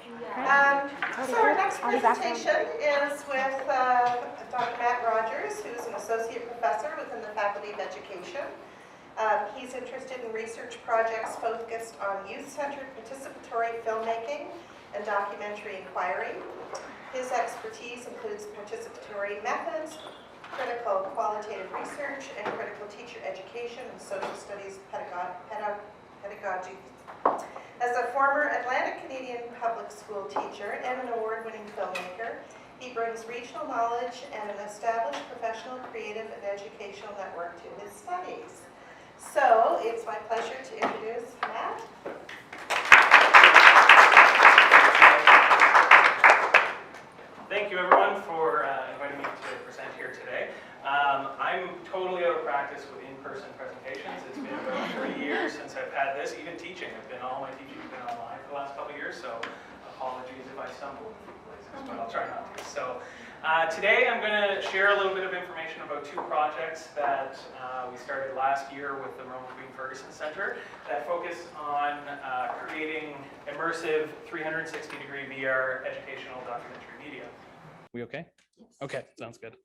So our next presentation is with Dr. Matt Rogers, who's an associate professor within the Faculty of Education. He's interested in research projects focused on youth-centered participatory filmmaking and documentary inquiry. His expertise includes participatory methods, critical qualitative research, and critical teacher education and social studies pedagogy. As a former Atlantic Canadian public school teacher and an award-winning filmmaker, he brings regional knowledge and an established professional, creative, and educational network to his studies. So it's my pleasure to introduce Matt. Thank you, everyone, for inviting me to present here today. I'm totally out of practice with in-person presentations. It's been about 3 years since I've had this. Even teaching, all my teaching has been online for the last couple of years, so apologies if I stumble in a few places, but I'll try not to. So today I'm going to share a little bit of information about 2 projects that we started last year with the Roman Queen Ferguson Center that focus on creating immersive 360-degree VR educational documentary media. We okay? Yes. Okay, sounds good.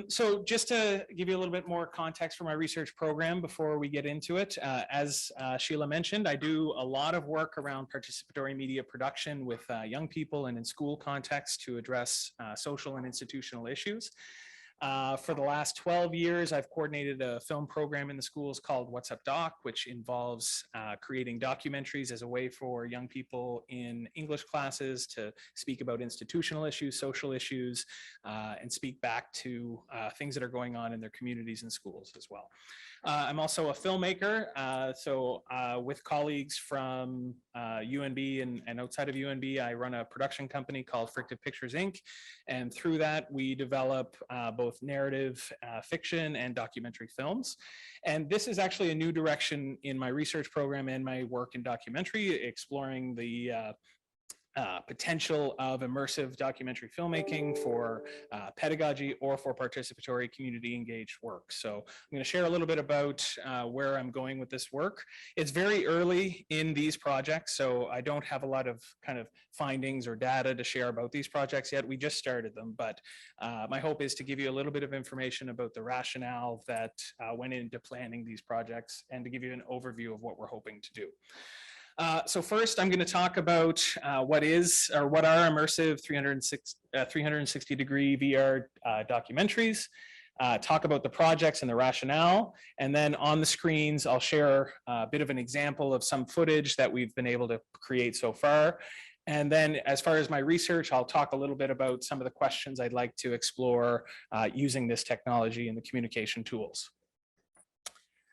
So just to give you a little bit more context for my research program before we get into it, as Sheila mentioned, I do a lot of work around participatory media production with young people and in school context to address social and institutional issues. For the last 12 years, I've coordinated a film program in the schools called What's Up Doc, which involves creating documentaries as a way for young people in English classes to speak about institutional issues, social issues, and speak back to things that are going on in their communities and schools as well. I'm also a filmmaker, so with colleagues from UNB and outside of UNB, I run a production company called Frictive Pictures, Inc. And through that, we develop both narrative fiction and documentary films. And this is actually a new direction in my research program and my work in documentary, exploring the potential of immersive documentary filmmaking for pedagogy or for participatory community engaged work. So I'm going to share a little bit about where I'm going with this work. It's very early in these projects, so I don't have a lot of kind of findings or data to share about these projects yet. We just started them, but my hope is to give you a little bit of information about the rationale that went into planning these projects and to give you an overview of what we're hoping to do. So first, I'm going to talk about what are immersive 360-degree VR documentaries, talk about the projects and the rationale, and then on the screens, I'll share a bit of an example of some footage that we've been able to create so far. And then as far as my research, I'll talk a little bit about some of the questions I'd like to explore using this technology and the communication tools.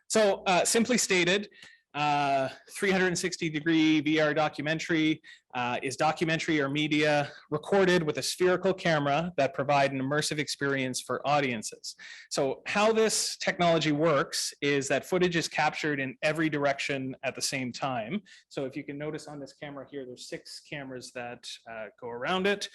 So simply stated, 360-degree VR documentary is documentary or media recorded with a spherical camera that provide an immersive experience for audiences. So how this technology works is that footage is captured in every direction at the same time. So if you can notice on this camera here, there's 6 cameras that go around it,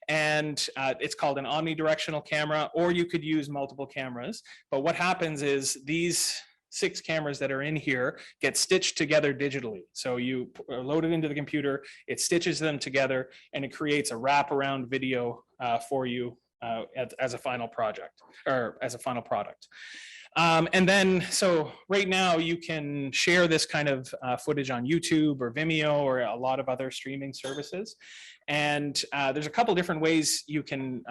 and it's called an omnidirectional camera, or you could use multiple cameras. But what happens is these 6 cameras that are in here get stitched together digitally. So you load it into the computer, it stitches them together, and it creates a wraparound video for you as a final project, or as a final product. And then, so right now you can share this kind of footage on YouTube or Vimeo or a lot of other streaming services. And there's a couple different ways you can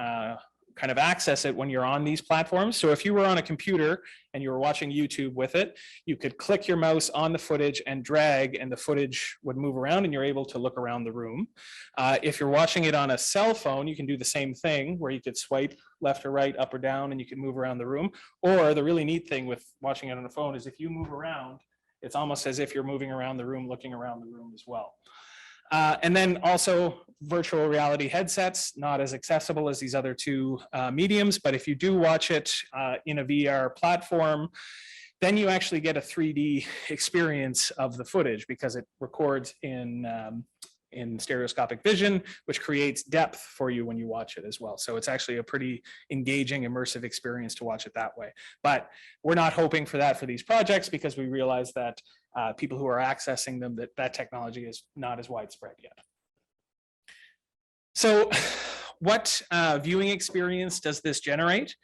kind of access it when you're on these platforms. So if you were on a computer and you were watching YouTube with it, you could click your mouse on the footage and drag, and the footage would move around and you're able to look around the room. If you're watching it on a cell phone, you can do the same thing where you could swipe left or right, up or down, and you can move around the room. Or the really neat thing with watching it on a phone is if you move around, it's almost as if you're moving around the room, looking around the room as well. And then also virtual reality headsets, not as accessible as these other 2 mediums, but if you do watch it in a VR platform, then you actually get a 3D experience of the footage because it records in in stereoscopic vision, which creates depth for you when you watch it as well. So it's actually a pretty engaging, immersive experience to watch it that way. But we're not hoping for that for these projects because we realize that people who are accessing them, that technology is not as widespread yet. So what viewing experience does this generate?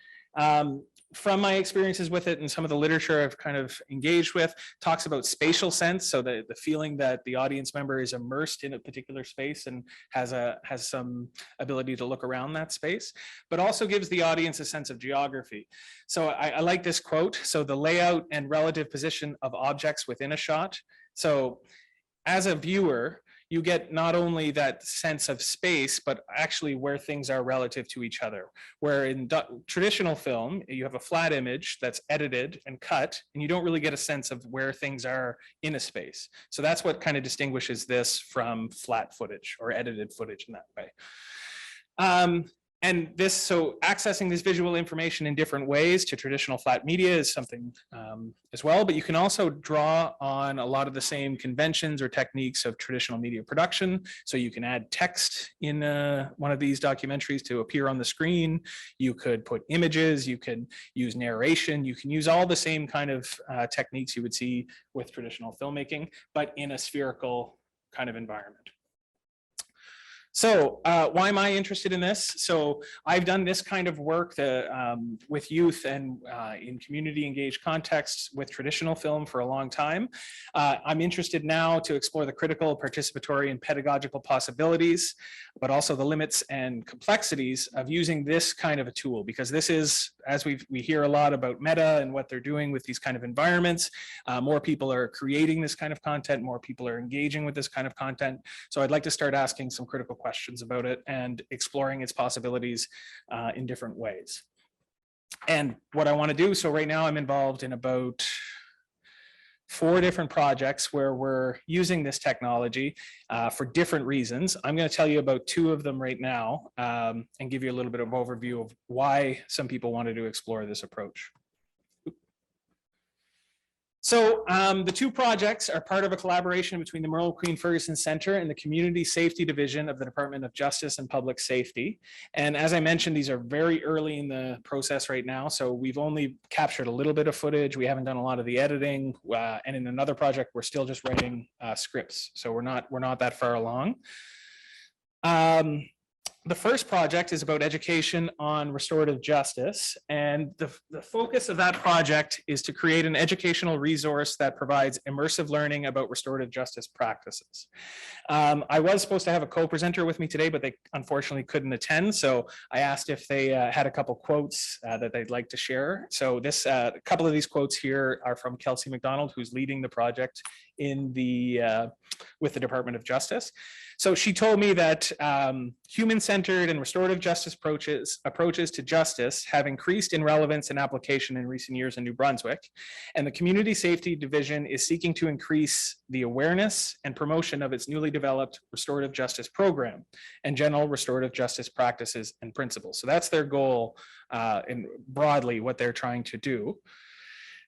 From my experiences with it and some of the literature I've kind of engaged with, talks about spatial sense, so the feeling that the audience member is immersed in a particular space and has some ability to look around that space, but also gives the audience a sense of geography. So I like this quote, so the layout and relative position of objects within a shot. So as a viewer, you get not only that sense of space, but actually where things are relative to each other. Where in traditional film, you have a flat image that's edited and cut, and you don't really get a sense of where things are in a space. So that's what kind of distinguishes this from flat footage or edited footage in that way. And this, so accessing this visual information in different ways to traditional flat media is something as well, but you can also draw on a lot of the same conventions or techniques of traditional media production. So you can add text in one of these documentaries to appear on the screen. You could put images, you could use narration, you can use all the same kind of techniques you would see with traditional filmmaking, but in a spherical kind of environment. So why am I interested in this? So I've done this kind of work with youth and in community engaged contexts with traditional film for a long time. I'm interested now to explore the critical, participatory, and pedagogical possibilities, but also the limits and complexities of using this kind of a tool, because this is, as we hear a lot about Meta and what they're doing with these kind of environments, more people are creating this kind of content, more people are engaging with this kind of content. So I'd like to start asking some critical questions about it and exploring its possibilities in different ways. And what I want to do, so right now I'm involved in about 4 different projects where we're using this technology for different reasons. I'm going to tell you about 2 of them right now and give you a little bit of overview of why some people wanted to explore this approach. So the 2 projects are part of a collaboration between the Merle Queen Ferguson Center and the Community Safety Division of the Department of Justice and Public Safety. And as I mentioned, these are very early in the process right now. So we've only captured a little bit of footage. We haven't done a lot of the editing. And in another project, we're still just writing scripts. So we're not that far along. The first project is about education on restorative justice, and the focus of that project is to create an educational resource that provides immersive learning about restorative justice practices. I was supposed to have a co-presenter with me today, but they unfortunately couldn't attend, so I asked if they had a couple quotes that they'd like to share. So this, a couple of these quotes here are from Kelsey McDonald, who's leading the project in with the Department of Justice. So she told me that human-centered and restorative justice approaches to justice have increased in relevance and application in recent years in New Brunswick, and the Community Safety Division is seeking to increase the awareness and promotion of its newly developed restorative justice program and general restorative justice practices and principles. So that's their goal and broadly what they're trying to do.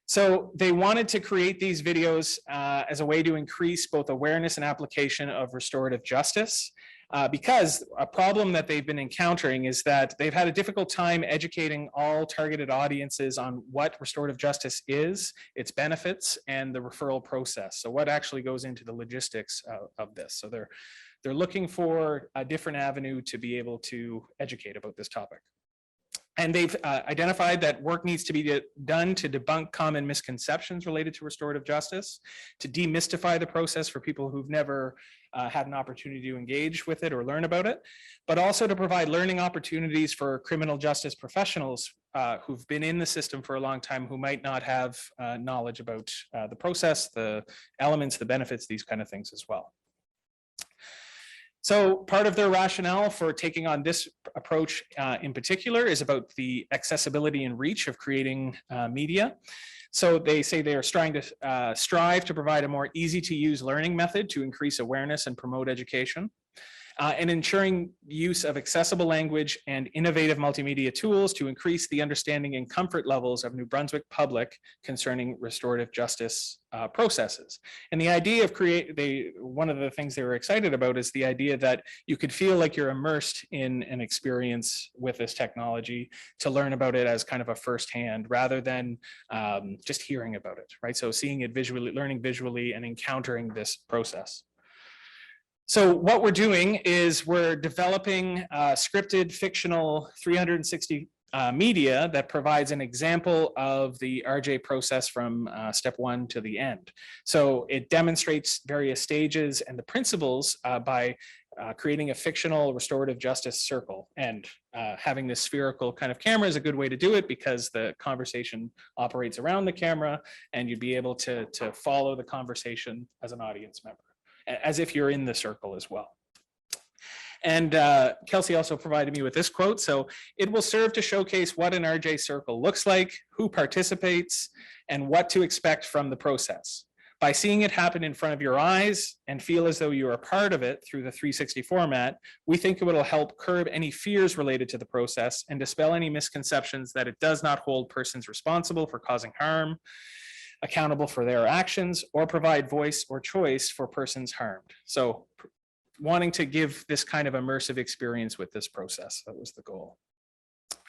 So they wanted to create these videos as a way to increase both awareness and application of restorative justice, because a problem that they've been encountering is that they've had a difficult time educating all targeted audiences on what restorative justice is, its benefits, and the referral process. So what actually goes into the logistics of this. So they're looking for a different avenue to be able to educate about this topic. And they've identified that work needs to be done to debunk common misconceptions related to restorative justice, to demystify the process for people who've never had an opportunity to engage with it or learn about it, but also to provide learning opportunities for criminal justice professionals who've been in the system for a long time who might not have knowledge about the process, the elements, the benefits, these kind of things as well. So part of their rationale for taking on this approach in particular is about the accessibility and reach of creating media. So they say they are strive to provide a more easy to use learning method to increase awareness and promote education. and ensuring use of accessible language and innovative multimedia tools to increase the understanding and comfort levels of New Brunswick public concerning restorative justice processes. And the idea of one of the things they were excited about is the idea that you could feel like you're immersed in an experience with this technology, to learn about it as kind of a firsthand rather than just hearing about it, right? So seeing it visually, learning visually, and encountering this process. So what we're doing is we're developing scripted fictional 360 media that provides an example of the RJ process from step one to the end. So it demonstrates various stages and the principles by creating a fictional restorative justice circle, and having this spherical kind of camera is a good way to do it because the conversation operates around the camera and you'd be able to follow the conversation as an audience member, as if you're in the circle as well. And Kelsey also provided me with this quote. So it will serve to showcase what an RJ circle looks like, who participates, and what to expect from the process. By seeing it happen in front of your eyes and feel as though you are a part of it through the 360 format, we think it will help curb any fears related to the process and dispel any misconceptions that it does not hold persons responsible for causing harm, accountable for their actions, or provide voice or choice for persons harmed. So wanting to give this kind of immersive experience with this process, that was the goal.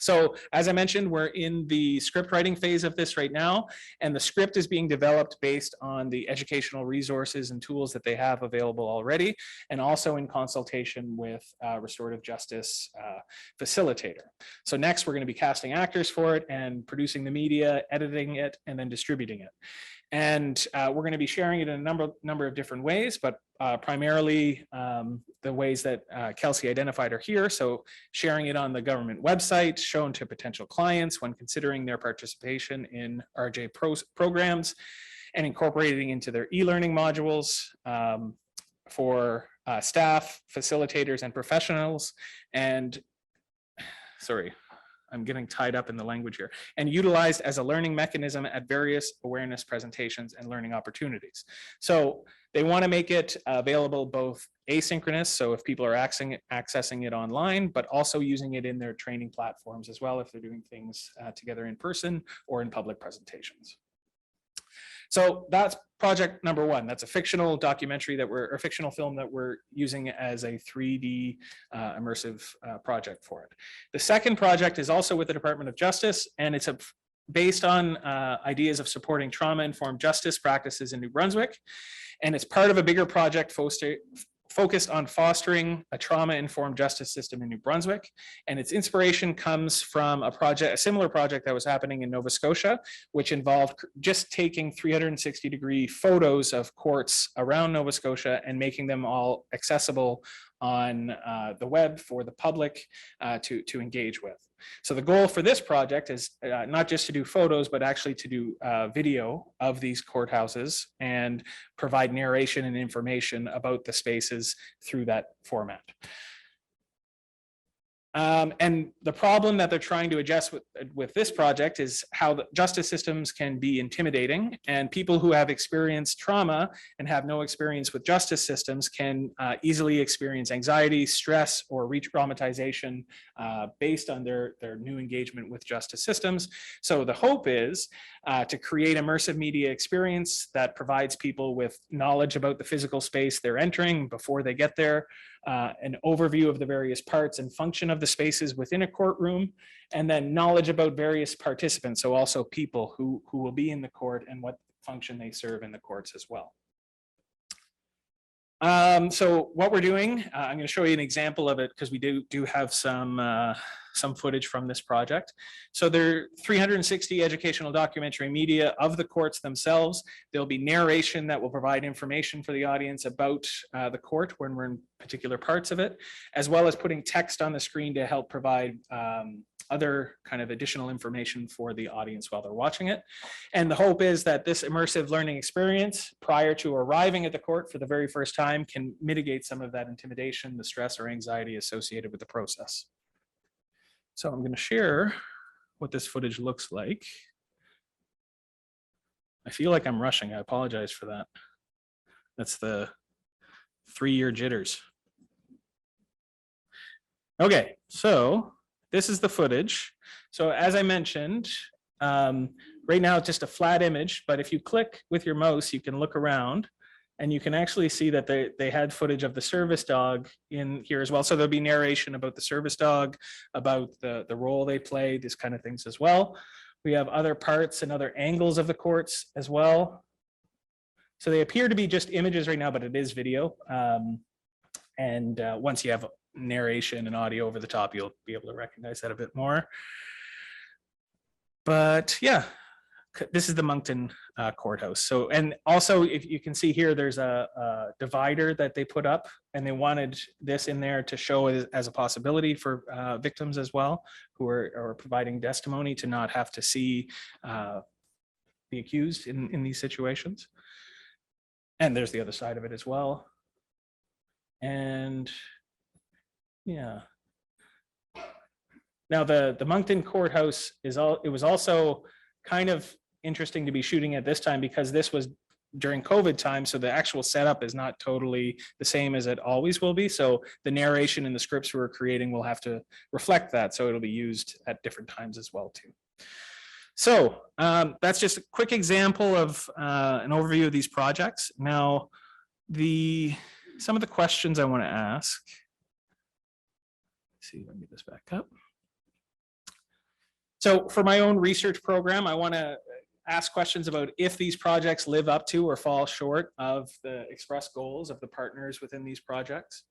So as I mentioned, we're in the script writing phase of this right now, and the script is being developed based on the educational resources and tools that they have available already, and also in consultation with restorative justice facilitator. So next, we're going to be casting actors for it and producing the media, editing it, and then distributing it. And we're going to be sharing it in a number of different ways, but primarily the ways that Kelsey identified are here. So sharing it on the government website, shown to potential clients when considering their participation in RJ programs, and incorporating into their e-learning modules for staff, facilitators, and professionals. And sorry, I'm getting tied up in the language here, and utilized as a learning mechanism at various awareness presentations and learning opportunities. So they want to make it available both asynchronous, so if people are accessing it online, but also using it in their training platforms as well if they're doing things together in person or in public presentations. So that's project number one. That's a fictional documentary or fictional film that we're using as a 3D immersive project for it. The second project is also with the Department of Justice, and it's based on ideas of supporting trauma-informed justice practices in New Brunswick. And it's part of a bigger project focused on fostering a trauma-informed justice system in New Brunswick. And its inspiration comes from a similar project that was happening in Nova Scotia, which involved just taking 360-degree photos of courts around Nova Scotia and making them all accessible on the web for the public to engage with. So the goal for this project is not just to do photos, but actually to do video of these courthouses and provide narration and information about the spaces through that format. And the problem that they're trying to address with this project is how the justice systems can be intimidating, and people who have experienced trauma and have no experience with justice systems can easily experience anxiety, stress, or re-traumatization based on their new engagement with justice systems. So the hope is to create immersive media experience that provides people with knowledge about the physical space they're entering before they get there, an overview of the various parts and function of the spaces within a courtroom, and then knowledge about various participants, so also people who will be in the court and what function they serve in the courts as well. So what we're doing, I'm going to show you an example of it because we do have some footage from this project. So there are 360 educational documentary media of the courts themselves. There'll be narration that will provide information for the audience about the court when we're in particular parts of it, as well as putting text on the screen to help provide other kind of additional information for the audience while they're watching it. And the hope is that this immersive learning experience prior to arriving at the court for the very first time can mitigate some of that intimidation, the stress or anxiety associated with the process. So I'm going to share what this footage looks like. I feel like I'm rushing. I apologize for that. That's the 3-year jitters. Okay, so this is the footage. So as I mentioned, right now it's just a flat image, but if you click with your mouse, you can look around and you can actually see that they had footage of the service dog in here as well. So there'll be narration about the service dog, about the role they play, these kind of things as well. We have other parts and other angles of the courts as well. So they appear to be just images right now, but it is video. Once you have narration and audio over the top, you'll be able to recognize that a bit more. But yeah, this is the Moncton courthouse. So, and also if you can see here, there's a divider that they put up, and they wanted this in there to show it as a possibility for victims as well, who are providing testimony, to not have to see the accused in these situations. And there's the other side of it as well. And yeah. Now the Moncton courthouse it was also kind of interesting to be shooting at this time, because this was during COVID time. So the actual setup is not totally the same as it always will be. So the narration and the scripts we're creating will have to reflect that. So it'll be used at different times as well too. So that's just a quick example of an overview of these projects. Now, some of the questions I want to ask. Let's see, let me get this back up. So for my own research program, I want to ask questions about if these projects live up to or fall short of the expressed goals of the partners within these projects.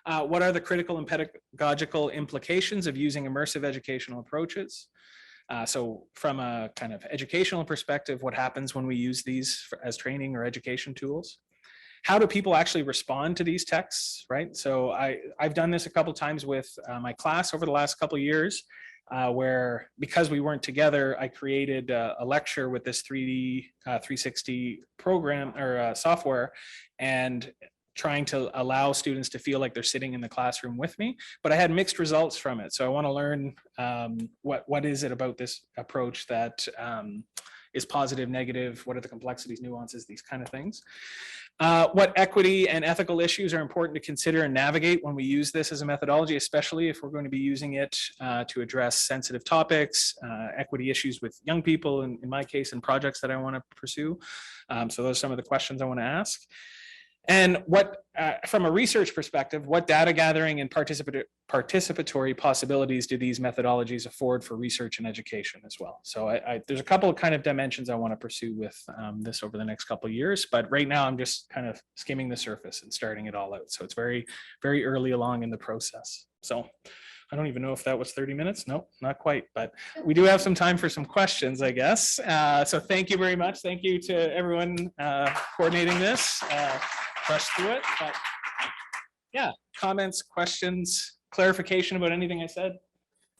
What are the critical and pedagogical implications of using immersive educational approaches? So from a kind of educational perspective, what happens when we use these as training or education tools? How do people actually respond to these texts, right? So I've done this a couple of times with my class over the last couple of years, where because we weren't together, I created a lecture with this 3D 360 program or software, and trying to allow students to feel like they're sitting in the classroom with me, but I had mixed results from it. So I want to learn what is it about this approach that is positive, negative, what are the complexities, nuances, these kind of things. What equity and ethical issues are important to consider and navigate when we use this as a methodology, especially if we're going to be using it to address sensitive topics, equity issues with young people, in my case, and projects that I want to pursue. So those are some of the questions I want to ask. And what, from a research perspective, what data gathering and participatory possibilities do these methodologies afford for research and education as well? So there's a couple of kind of dimensions I want to pursue with this over the next couple of years, but right now I'm just kind of skimming the surface and starting it all out. So it's very, very early along in the process. So I don't even know if that was 30 minutes. No, not quite, but we do have some time for some questions, I guess. So thank you very much. Thank you to everyone coordinating this. Rush through it, but yeah, comments, questions, clarification about anything I said?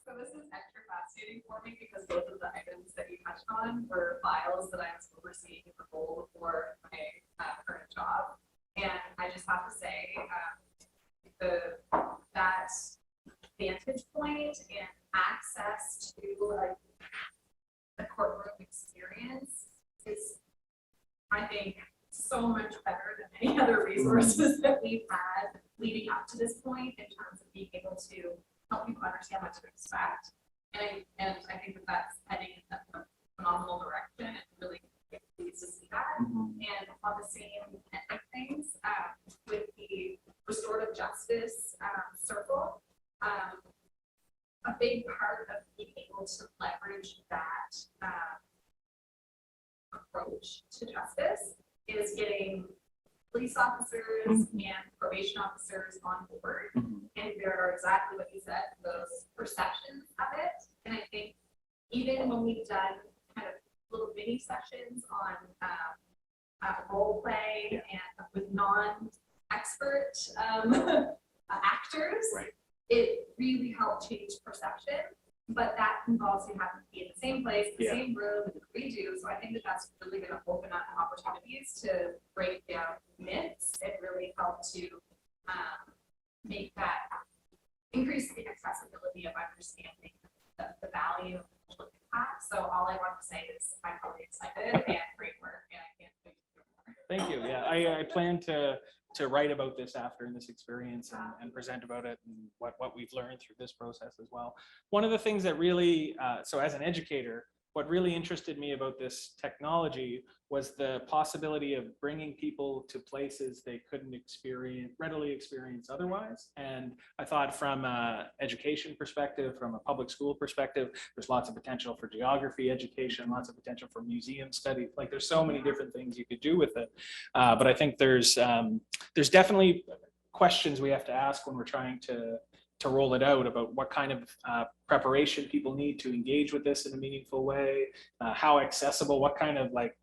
So this is extra fascinating for me because both of the items that you touched on were files that I was overseeing in the role before my current job. And I just have to say that vantage point and access to like the courtroom experience is, I think, so much better than any other resources that we've had leading up to this point in terms of being able to help people understand what to expect. And I think that that's heading in a phenomenal direction, and really pleased to see that. And on the same end of things, with the restorative justice circle, a big part of being able to leverage that approach to justice is getting police officers and probation officers on board and there are exactly what you said, those perceptions of it. And I think even when we've done kind of little mini sessions on role play and with non-expert actors, right, it really helped change perception. But that involves you having to be in the same place, the same room, and redo. So I think that that's really going to open up opportunities to break down myths and really help to make that increase the accessibility of understanding the value of impact. So all I want to say is I'm really excited and great work, and I can't wait to do more. Thank you. Yeah, I plan to write about this after in this experience and present about it and what we've learned through this process as well. One of the things that really, so as an educator, what really interested me about this technology was the possibility of bringing people to places they couldn't readily experience otherwise. And I thought from an education perspective, from a public school perspective, there's lots of potential for geography education, lots of potential for museum study. Like there's so many different things you could do with it. But I think there's definitely questions we have to ask when we're trying to roll it out about what kind of preparation people need to engage with this in a meaningful way, how accessible, what kind of like,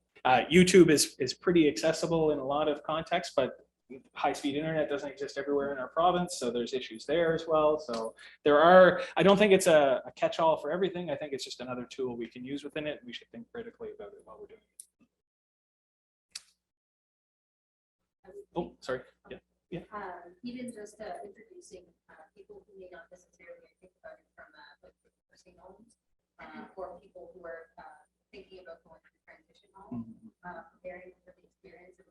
YouTube is pretty accessible in a lot of contexts, but high-speed internet doesn't exist everywhere in our province, so there's issues there as well. So I don't think it's a catch-all for everything. I think it's just another tool we can use within it. We should think critically about it while we're doing it. Oh, sorry. Yeah. Yeah. Even just introducing people who may not necessarily think about it from like nursing homes or people who are thinking about going to transition homes, preparing for the experience of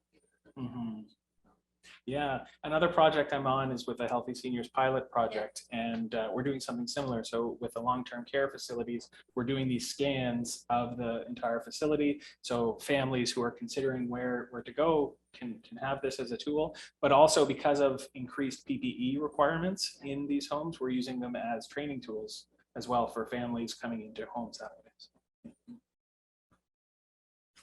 Yeah, another project I'm on is with the Healthy Seniors Pilot Project, and we're doing something similar. So with the long-term care facilities, we're doing these scans of the entire facility. So families who are considering where to go can have this as a tool, but also because of increased PPE requirements in these homes, we're using them as training tools as well for families coming into homes that way.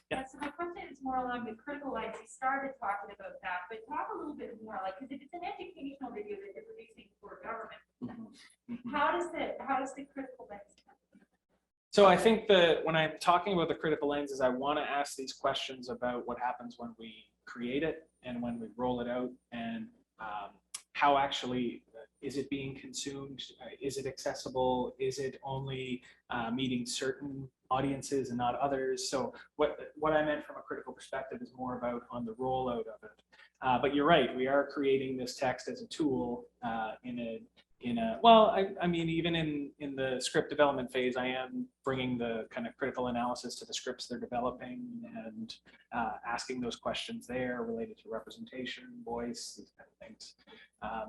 Yeah, so my question is more along the critical lens. We started talking about that, but talk a little bit more, like, because if it's an educational video that you're producing for government, how does the critical lens come? So I think that when I'm talking about the critical lenses, I want to ask these questions about what happens when we create it and when we roll it out, and how actually is it being consumed? Is it accessible? Is it only meeting certain audiences and not others? So what I meant from a critical perspective is more about on the rollout of it. But you're right, we are creating this text as a tool I mean, even in the script development phase, I am bringing the kind of critical analysis to the scripts they're developing and asking those questions there related to representation, voice, these kind of things.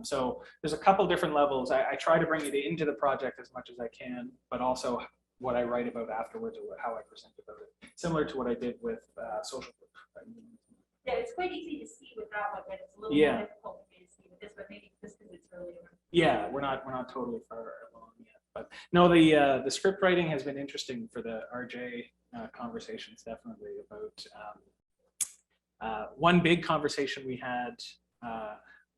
So there's a couple different levels. I try to bring it into the project as much as I can, but also what I write about afterwards or how I present about it, similar to what I did with social proof. Yeah, it's quite easy to see with that one, but it's a little more difficult for me to see with this, but maybe just because it's earlier. Yeah, we're not totally far along yet, but no, the script writing has been interesting for the RJ conversations, definitely about one big conversation we had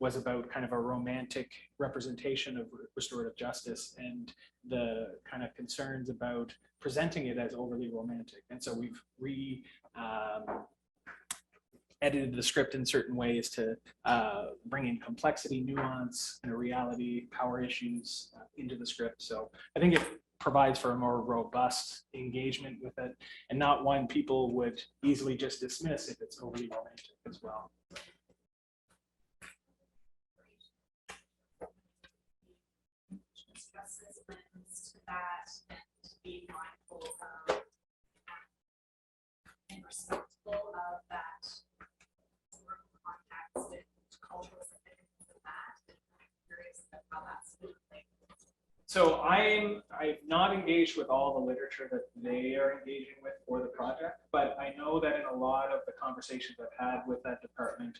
was about kind of a romantic representation of restorative justice and the kind of concerns about presenting it as overly romantic. And so we've edited the script in certain ways to bring in complexity, nuance, and a reality, power issues into the script. So I think it provides for a more robust engagement with it, and not one people would easily just dismiss if it's overly romantic as well. Justice lens to that, and be mindful of and respectful of that context and cultural significance of that. And I'm curious about how that's been played. So I've not engaged with all the literature that they are engaging with for the project, but I know that in a lot of the conversations I've had with that department,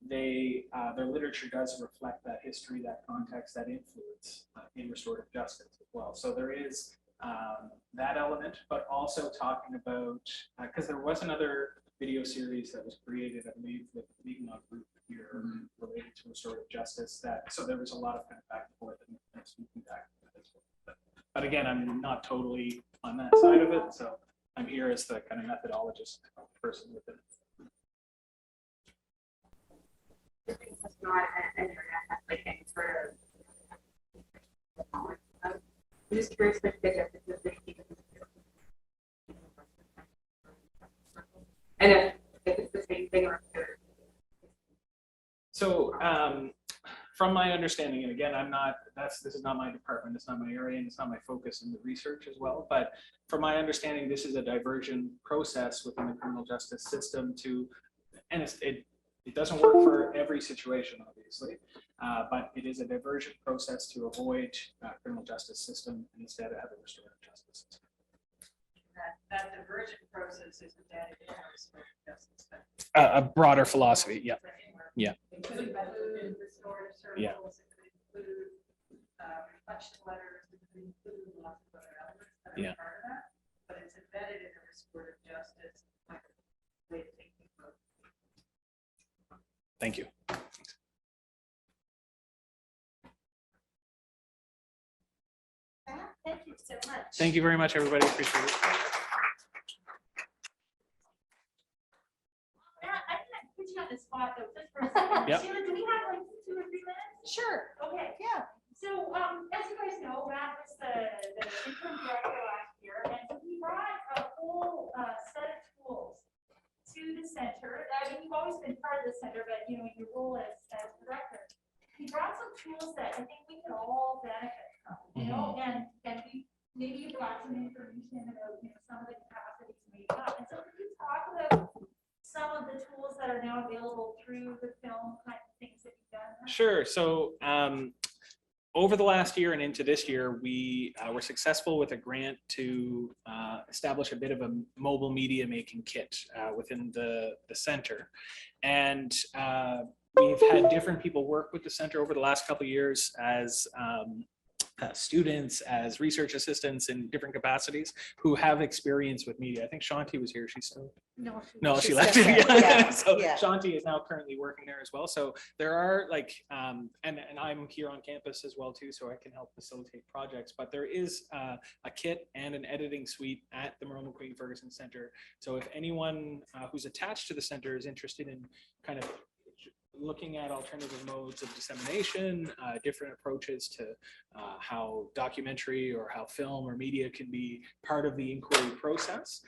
their literature does reflect that history, that context, that influence in restorative justice as well. So there is that element, but also talking about, because there was another video series that was created, I believe, with the Legal Group here related to restorative justice. So there was a lot of kind of back and forth and speaking back. But again, I'm not totally on that side of it, so I'm here as the kind of methodologist person with it. It's not an internet like any sort of. I'm just curious if and if it's the same thing or if So from my understanding, and again, this is not my department, it's not my area, and it's not my focus in the research as well, but from my understanding, this is a diversion process within the criminal justice system and It doesn't work for every situation, obviously, but it is a diversion process to avoid criminal justice system and instead have a restorative justice system. That diversion process is embedded in our restorative justice. A broader philosophy, yeah. Yeah. It could include restorative Yeah. circles, it could include reflection letters, it could include lots of other elements that are Yeah. part of that, but it's embedded in the restorative justice way of thinking about it. Thank you. Thank you so much. Thank you very much, everybody. Appreciate it. Matt, I can put you on the spot though, just for a second. Yep. Sheila, do we have like 2 or 3 minutes? Sure. Okay. Yeah. So, as you guys know, Matt was the interim director last year, and so he brought a whole set of tools to the center. I mean, you've always been part of the center, but you know, in your role as director, he brought some tools that I think we could all benefit from, you know, and we maybe you've got some information about, you know, some of the capacities we have. And so could you talk about some of the tools that are now available through the film kind of things that you've done? Sure. So over the last year and into this year, we were successful with a grant to establish a bit of a mobile media making kit within the center. And we've had different people work with the center over the last couple of years as students, as research assistants in different capacities who have experience with media. I think Shanti was here. She's still. No, she left. Yeah. So Yeah. Shanti is now currently working there as well. So there are like, and I'm here on campus as well too, so I can help facilitate projects. But there is a kit and an editing suite at the Merle McQueen Ferguson Center. So if anyone who's attached to the center is interested in kind of looking at alternative modes of dissemination, different approaches to how documentary or how film or media can be part of the inquiry process.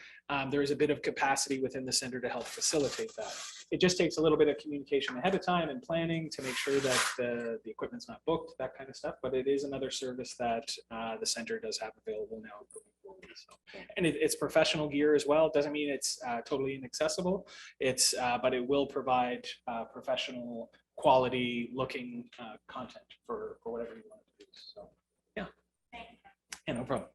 There is a bit of capacity within the center to help facilitate that. It just takes a little bit of communication ahead of time and planning to make sure that the equipment's not booked, that kind of stuff. But it is another service that the center does have available now. So, and it's professional gear as well. It doesn't mean it's totally inaccessible. It's but it will provide professional quality looking content for whatever you want to do. So yeah. Thank you. Yeah, no problem.